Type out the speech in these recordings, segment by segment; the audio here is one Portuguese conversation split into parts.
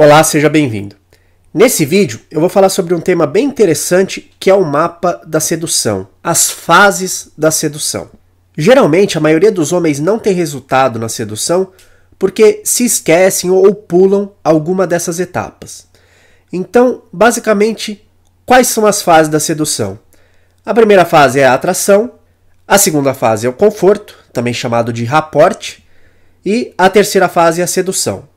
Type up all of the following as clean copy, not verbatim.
Olá, seja bem-vindo. Nesse vídeo eu vou falar sobre um tema bem interessante que é o mapa da sedução, as fases da sedução. Geralmente a maioria dos homens não tem resultado na sedução porque se esquecem ou pulam alguma dessas etapas. Então, basicamente, quais são as fases da sedução? A primeira fase é a atração, a segunda fase é o conforto, também chamado de rapport, e a terceira fase é a sedução.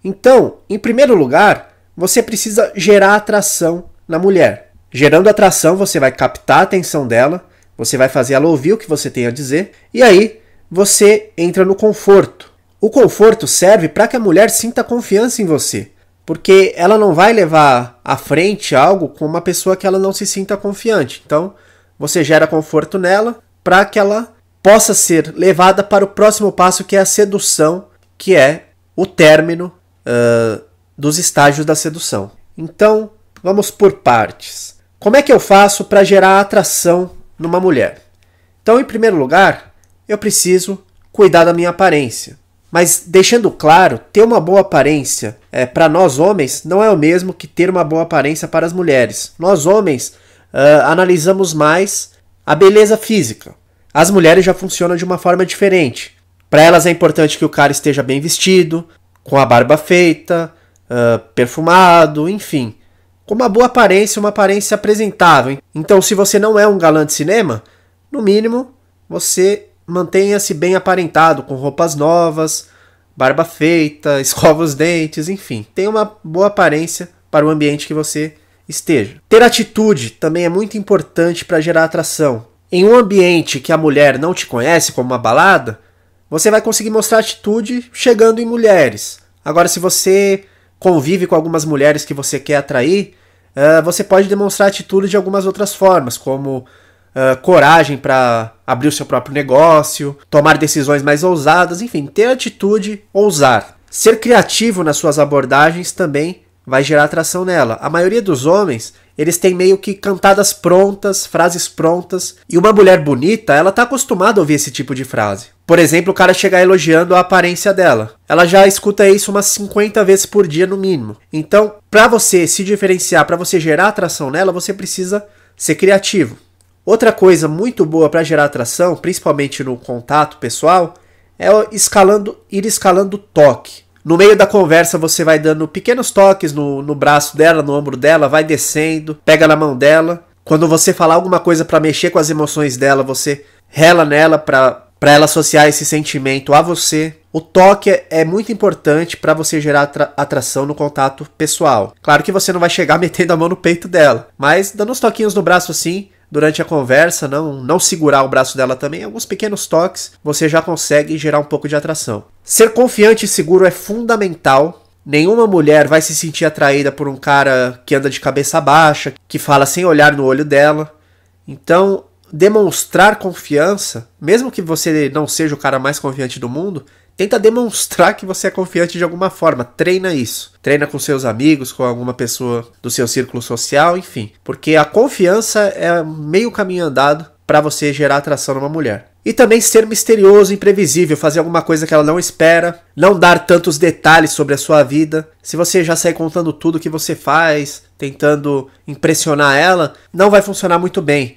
Então, em primeiro lugar, você precisa gerar atração na mulher. Gerando atração, você vai captar a atenção dela, você vai fazer ela ouvir o que você tem a dizer, e aí você entra no conforto. O conforto serve para que a mulher sinta confiança em você, porque ela não vai levar à frente algo com uma pessoa que ela não se sinta confiante. Então, você gera conforto nela para que ela possa ser levada para o próximo passo, que é a sedução, que é o término dos estágios da sedução. Então, vamos por partes. Como é que eu faço para gerar atração numa mulher? Então, em primeiro lugar, eu preciso cuidar da minha aparência. Mas, deixando claro, ter uma boa aparência para nós homens não é o mesmo que ter uma boa aparência para as mulheres. Nós homens analisamos mais a beleza física. As mulheres já funcionam de uma forma diferente. Para elas é importante que o cara esteja bem vestido, com a barba feita, perfumado, enfim. Com uma boa aparência, uma aparência apresentável. Então, se você não é um galã de cinema, no mínimo, você mantenha-se bem aparentado, com roupas novas, barba feita, escova os dentes, enfim. Tenha uma boa aparência para o ambiente que você esteja. Ter atitude também é muito importante para gerar atração. Em um ambiente que a mulher não te conhece, como uma balada, você vai conseguir mostrar atitude chegando em mulheres. Agora, se você convive com algumas mulheres que você quer atrair, você pode demonstrar atitude de algumas outras formas, como coragem para abrir o seu próprio negócio, tomar decisões mais ousadas, enfim, ter atitude, ousar. Ser criativo nas suas abordagens também vai gerar atração nela. A maioria dos homens, eles têm meio que cantadas prontas, frases prontas, e uma mulher bonita, ela tá acostumada a ouvir esse tipo de frase. Por exemplo, o cara chegar elogiando a aparência dela. Ela já escuta isso umas 50 vezes por dia no mínimo. Então, para você se diferenciar, para você gerar atração nela, você precisa ser criativo. Outra coisa muito boa para gerar atração, principalmente no contato pessoal, é ir escalando o toque. No meio da conversa você vai dando pequenos toques no braço dela, no ombro dela, vai descendo, pega na mão dela. Quando você falar alguma coisa para mexer com as emoções dela, você rela nela para ela associar esse sentimento a você. O toque é muito importante para você gerar atração no contato pessoal. Claro que você não vai chegar metendo a mão no peito dela, mas dando uns toquinhos no braço assim, durante a conversa, não segurar o braço dela também, alguns pequenos toques, você já consegue gerar um pouco de atração. Ser confiante e seguro é fundamental. Nenhuma mulher vai se sentir atraída por um cara que anda de cabeça baixa, que fala sem olhar no olho dela. Então, demonstrar confiança, mesmo que você não seja o cara mais confiante do mundo, tenta demonstrar que você é confiante de alguma forma. Treina isso. Treina com seus amigos, com alguma pessoa do seu círculo social, enfim. Porque a confiança é meio caminho andado para você gerar atração numa mulher. E também ser misterioso, imprevisível, fazer alguma coisa que ela não espera, não dar tantos detalhes sobre a sua vida. Se você já sair contando tudo que você faz, tentando impressionar ela, não vai funcionar muito bem.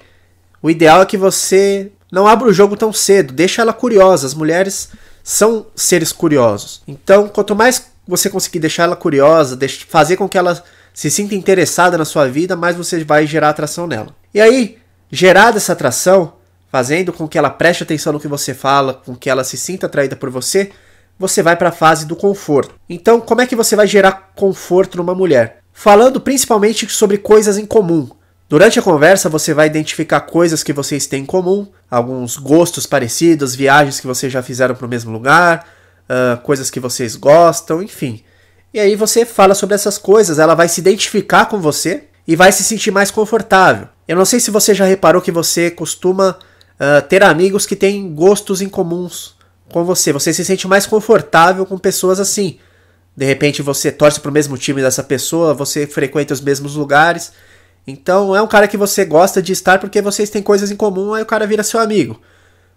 O ideal é que você não abra o jogo tão cedo, deixa ela curiosa. As mulheres são seres curiosos. Então, quanto mais você conseguir deixar ela curiosa, fazer com que ela se sinta interessada na sua vida, mais você vai gerar atração nela. E aí, gerada essa atração, fazendo com que ela preste atenção no que você fala, com que ela se sinta atraída por você, você vai para a fase do conforto. Então, como é que você vai gerar conforto numa mulher? Falando principalmente sobre coisas em comum. Durante a conversa, você vai identificar coisas que vocês têm em comum, alguns gostos parecidos, viagens que vocês já fizeram para o mesmo lugar, coisas que vocês gostam, enfim. E aí você fala sobre essas coisas, ela vai se identificar com você e vai se sentir mais confortável. Eu não sei se você já reparou que você costuma ter amigos que têm gostos em comuns com você. Você se sente mais confortável com pessoas assim. De repente você torce para o mesmo time dessa pessoa, você frequenta os mesmos lugares. Então é um cara que você gosta de estar porque vocês têm coisas em comum, aí o cara vira seu amigo.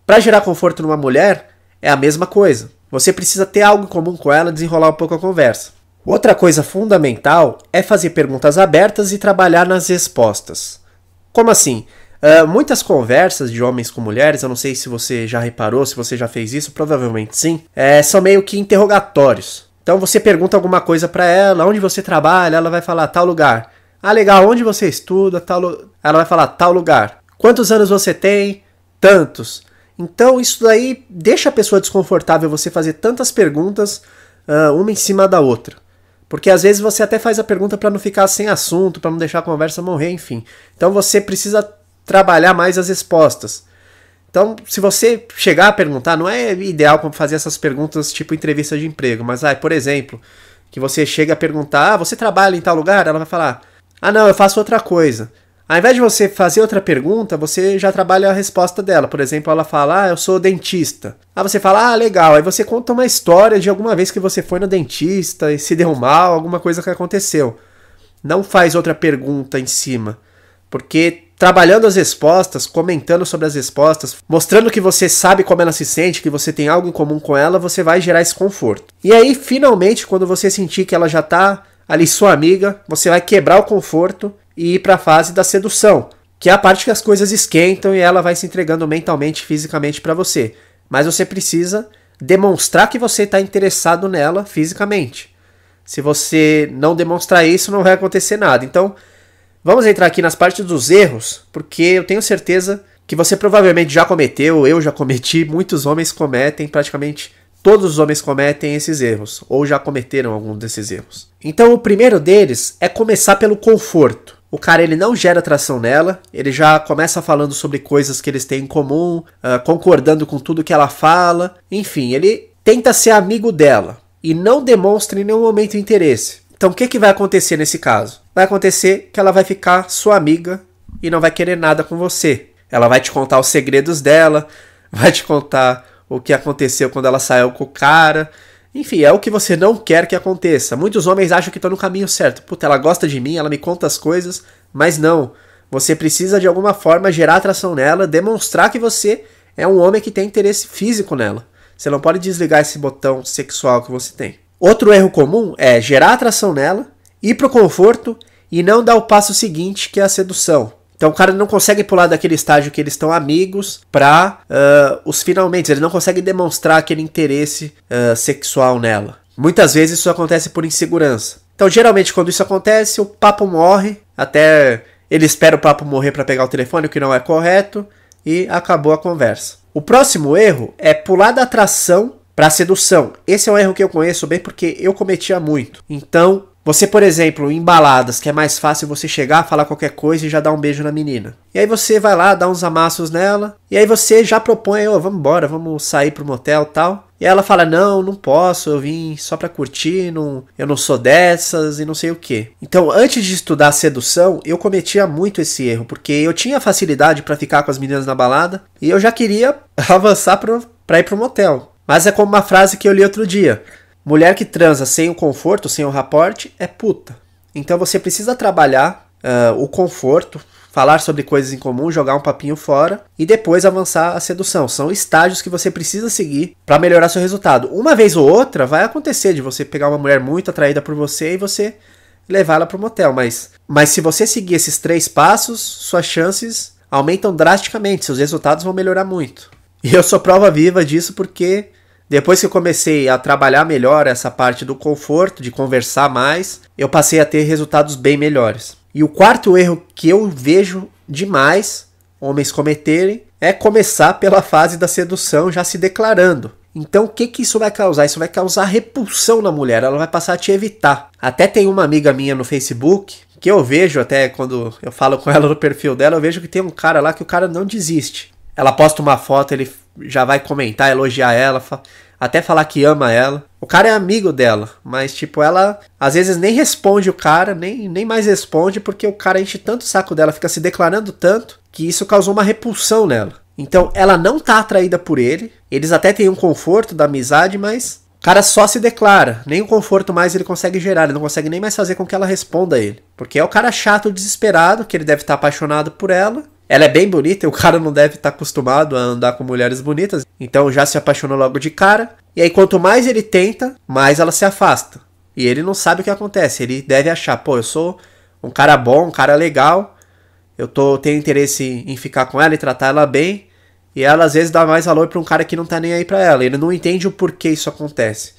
Para gerar conforto numa mulher, é a mesma coisa. Você precisa ter algo em comum com ela, desenrolar um pouco a conversa. Outra coisa fundamental é fazer perguntas abertas e trabalhar nas respostas. Como assim? Muitas conversas de homens com mulheres, eu não sei se você já reparou, se você já fez isso, provavelmente sim, são meio que interrogatórios. Então você pergunta alguma coisa pra ela, onde você trabalha, ela vai falar tal lugar. Ah, legal, onde você estuda, ela vai falar tal lugar. Quantos anos você tem? Tantos. Então isso daí deixa a pessoa desconfortável você fazer tantas perguntas, uma em cima da outra. Porque às vezes você até faz a pergunta para não ficar sem assunto, para não deixar a conversa morrer, enfim. Então você precisa trabalhar mais as respostas. Então, se você chegar a perguntar, não é ideal fazer essas perguntas tipo entrevista de emprego, mas, por exemplo, que você chega a perguntar, você trabalha em tal lugar? Ela vai falar, não, eu faço outra coisa. Ao invés de você fazer outra pergunta, você já trabalha a resposta dela. Por exemplo, ela fala, eu sou dentista. Aí você fala, legal. Aí você conta uma história de alguma vez que você foi no dentista e se deu mal, alguma coisa que aconteceu. Não faz outra pergunta em cima. Porque trabalhando as respostas, comentando sobre as respostas, mostrando que você sabe como ela se sente, que você tem algo em comum com ela, você vai gerar esse conforto. E aí, finalmente, quando você sentir que ela já tá ali sua amiga, você vai quebrar o conforto e ir para a fase da sedução, que é a parte que as coisas esquentam e ela vai se entregando mentalmente e fisicamente para você. Mas você precisa demonstrar que você está interessado nela fisicamente. Se você não demonstrar isso, não vai acontecer nada. Então, vamos entrar aqui nas partes dos erros, porque eu tenho certeza que você provavelmente já cometeu, eu já cometi, muitos homens cometem, praticamente todos os homens cometem esses erros, ou já cometeram algum desses erros. Então o primeiro deles é começar pelo conforto. O cara ele não gera atração nela, ele já começa falando sobre coisas que eles têm em comum, concordando com tudo que ela fala, enfim, ele tenta ser amigo dela e não demonstra em nenhum momento interesse. Então o que vai acontecer nesse caso? Vai acontecer que ela vai ficar sua amiga e não vai querer nada com você. Ela vai te contar os segredos dela, vai te contar o que aconteceu quando ela saiu com o cara. Enfim, é o que você não quer que aconteça. Muitos homens acham que estão no caminho certo. Puta, ela gosta de mim, ela me conta as coisas, mas não. Você precisa de alguma forma gerar atração nela, demonstrar que você é um homem que tem interesse físico nela. Você não pode desligar esse botão sexual que você tem. Outro erro comum é gerar atração nela, ir pro conforto e não dar o passo seguinte, que é a sedução. Então o cara não consegue pular daquele estágio que eles estão amigos pra os finalmente. Ele não consegue demonstrar aquele interesse sexual nela. Muitas vezes isso acontece por insegurança. Então geralmente quando isso acontece, o papo morre. Até ele espera o papo morrer pra pegar o telefone, o que não é correto. E acabou a conversa. O próximo erro é pular da atração pra sedução. Esse é um erro que eu conheço bem porque eu cometia muito. Então você, por exemplo, em baladas, que é mais fácil você chegar, falar qualquer coisa e já dar um beijo na menina. E aí você vai lá, dá uns amassos nela, e aí você já propõe, vamos embora, vamos sair pro motel e tal. E ela fala, não posso, eu vim só pra curtir, eu não sou dessas e não sei o que. Então, antes de estudar sedução, eu cometia muito esse erro, porque eu tinha facilidade pra ficar com as meninas na balada, e eu já queria avançar pra ir pro motel. Mas é como uma frase que eu li outro dia. Mulher que transa sem o conforto, sem o raporte, é puta. Então você precisa trabalhar o conforto, falar sobre coisas em comum, jogar um papinho fora e depois avançar a sedução. São estágios que você precisa seguir para melhorar seu resultado. Uma vez ou outra vai acontecer de você pegar uma mulher muito atraída por você e você levar ela para o motel. Mas se você seguir esses 3 passos, suas chances aumentam drasticamente, seus resultados vão melhorar muito. E eu sou prova viva disso porque depois que eu comecei a trabalhar melhor essa parte do conforto, de conversar mais, eu passei a ter resultados bem melhores. E o quarto erro que eu vejo demais homens cometerem é começar pela fase da sedução já se declarando. Então o que isso vai causar? Isso vai causar repulsão na mulher, ela vai passar a te evitar. Até tem uma amiga minha no Facebook, que eu vejo até quando eu falo com ela no perfil dela, eu vejo que tem um cara lá que o cara não desiste. Ela posta uma foto, ele já vai comentar, elogiar ela, até falar que ama ela. O cara é amigo dela, mas tipo, ela às vezes nem responde o cara, nem mais responde, porque o cara enche tanto o saco dela, fica se declarando tanto, que isso causou uma repulsão nela. Então ela não tá atraída por ele, eles até têm um conforto da amizade, mas o cara só se declara, nem o conforto mais ele consegue gerar, ele não consegue nem mais fazer com que ela responda a ele. Porque é o cara chato, desesperado, que ele deve estar apaixonado por ela. Ela é bem bonita e o cara não deve estar acostumado a andar com mulheres bonitas. Então já se apaixonou logo de cara. E aí quanto mais ele tenta, mais ela se afasta. E ele não sabe o que acontece. Ele deve achar, pô, eu sou um cara bom, um cara legal, tenho interesse em ficar com ela e tratar ela bem, e ela às vezes dá mais valor pra um cara que não tá nem aí pra ela. Ele não entende o porquê isso acontece.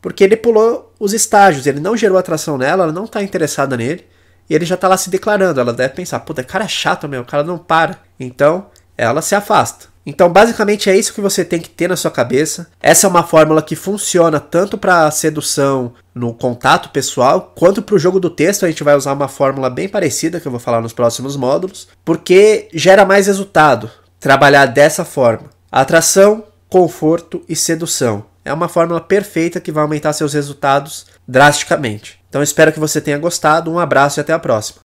Porque ele pulou os estágios, ele não gerou atração nela, ela não tá interessada nele, e ele já tá lá se declarando. Ela deve pensar, puta, cara é chato mesmo, o cara não para. Então, ela se afasta. Então, basicamente é isso que você tem que ter na sua cabeça. Essa é uma fórmula que funciona tanto para sedução no contato pessoal, quanto para o jogo do texto. A gente vai usar uma fórmula bem parecida, que eu vou falar nos próximos módulos, porque gera mais resultado trabalhar dessa forma. Atração, conforto e sedução. É uma fórmula perfeita que vai aumentar seus resultados drasticamente. Então, espero que você tenha gostado. Um abraço e até a próxima.